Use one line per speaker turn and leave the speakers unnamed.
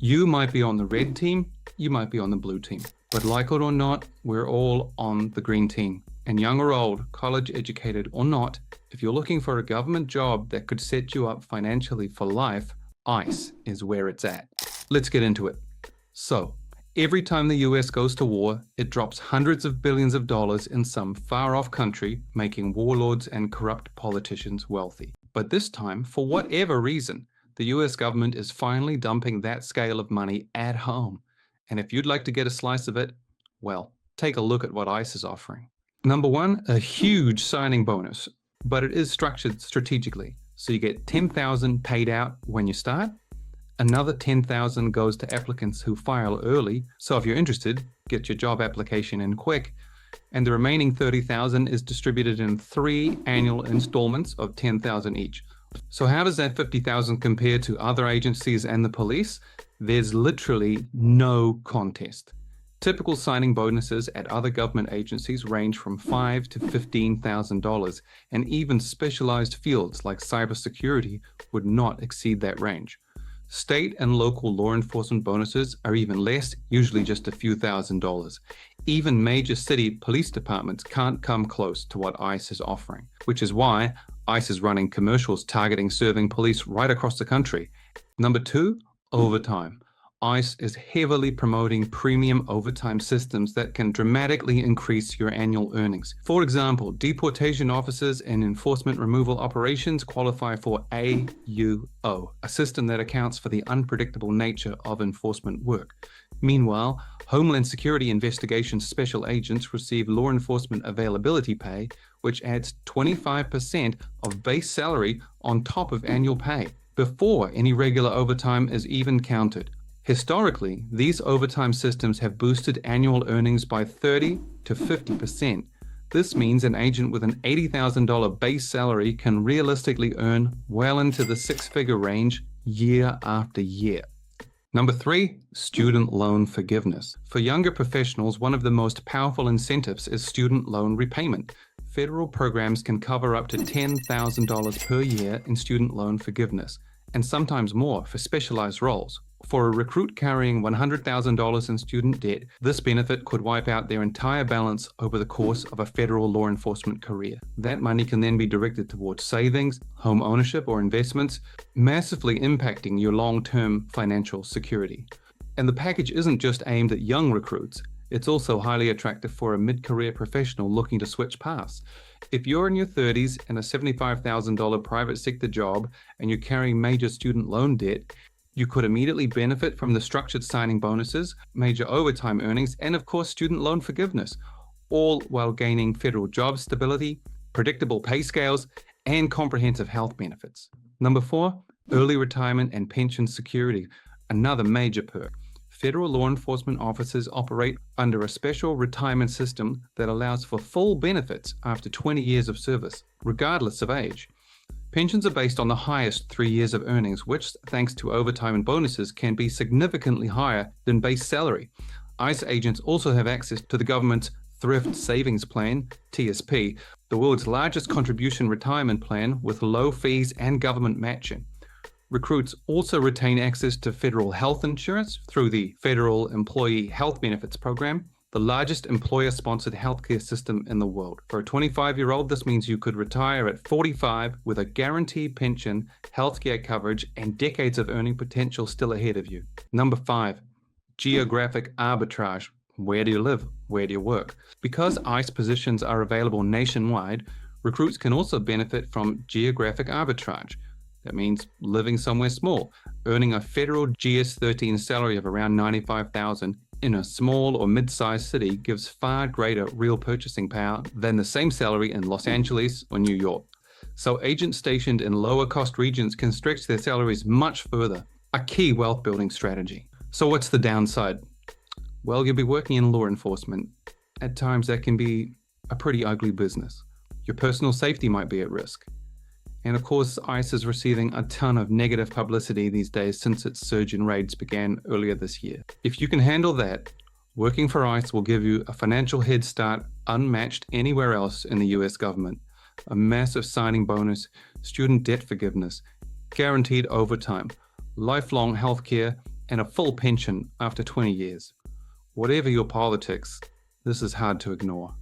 You might be on the red team, you might be on the blue team, but like it or not, we're all on the green team. And young or old, college educated or not, if you're looking for a government job that could set you up financially for life, ICE is where it's at. Let's get into it. So, every time the US goes to war, it drops hundreds of billions of dollars in some far-off country, making warlords and corrupt politicians wealthy. But this time, for whatever reason, the US government is finally dumping that scale of money at home. And if you'd like to get a slice of it, well, take a look at what ICE is offering. Number one, a huge signing bonus, but it is structured strategically. So you get $10,000 paid out when you start. Another $10,000 goes to applicants who file early. So if you're interested, get your job application in quick. And the remaining $30,000 is distributed in 3 annual installments of $10,000 each. So how does that $50,000 compare to other agencies and the police? There's literally no contest. Typical signing bonuses at other government agencies range from $5,000 to $15,000, and even specialized fields like cybersecurity would not exceed that range. State and local law enforcement bonuses are even less, usually just a few $1,000s. Even major city police departments can't come close to what ICE is offering, which is why ICE is running commercials targeting serving police right across the country. Number two, overtime. ICE is heavily promoting premium overtime systems that can dramatically increase your annual earnings. For example, deportation officers and enforcement removal operations qualify for AUO, a system that accounts for the unpredictable nature of enforcement work. Meanwhile, Homeland Security Investigations special agents receive law enforcement availability pay, which adds 25% of base salary on top of annual pay, before any regular overtime is even counted. Historically, these overtime systems have boosted annual earnings by 30 to 50%. This means an agent with an $80,000 base salary can realistically earn well into the 6-figure range year after year. Number three, student loan forgiveness. For younger professionals, one of the most powerful incentives is student loan repayment. Federal programs can cover up to $10,000 per year in student loan forgiveness, and sometimes more for specialized roles. For a recruit carrying $100,000 in student debt, this benefit could wipe out their entire balance over the course of a federal law enforcement career. That money can then be directed towards savings, home ownership, or investments, massively impacting your long-term financial security. And the package isn't just aimed at young recruits. It's also highly attractive for a mid-career professional looking to switch paths. If you're in your 30s and a $75,000 private sector job and you're carrying major student loan debt, you could immediately benefit from the structured signing bonuses, major overtime earnings, and of course, student loan forgiveness, all while gaining federal job stability, predictable pay scales, and comprehensive health benefits. Number four, early retirement and pension security, another major perk. Federal law enforcement officers operate under a special retirement system that allows for full benefits after 20 years of service, regardless of age. Pensions are based on the highest 3 years of earnings, which, thanks to overtime and bonuses, can be significantly higher than base salary. ICE agents also have access to the government's Thrift Savings Plan, TSP, the world's largest contribution retirement plan with low fees and government matching. Recruits also retain access to federal health insurance through the Federal Employee Health Benefits Program, the largest employer-sponsored healthcare system in the world. For a 25-year-old, this means you could retire at 45 with a guaranteed pension, healthcare coverage, and decades of earning potential still ahead of you. Number five, geographic arbitrage. Where do you live? Where do you work? Because ICE positions are available nationwide, recruits can also benefit from geographic arbitrage. That means living somewhere small, earning a federal GS-13 salary of around $95,000 in a small or mid-sized city gives far greater real purchasing power than the same salary in Los Angeles or New York. So agents stationed in lower cost regions can stretch their salaries much further, a key wealth building strategy. So what's the downside? Well, you'll be working in law enforcement. At times that can be a pretty ugly business. Your personal safety might be at risk. And of course, ICE is receiving a ton of negative publicity these days since its surge in raids began earlier this year. If you can handle that, working for ICE will give you a financial head start unmatched anywhere else in the US government. A massive signing bonus, student debt forgiveness, guaranteed overtime, lifelong healthcare, and a full pension after 20 years. Whatever your politics, this is hard to ignore.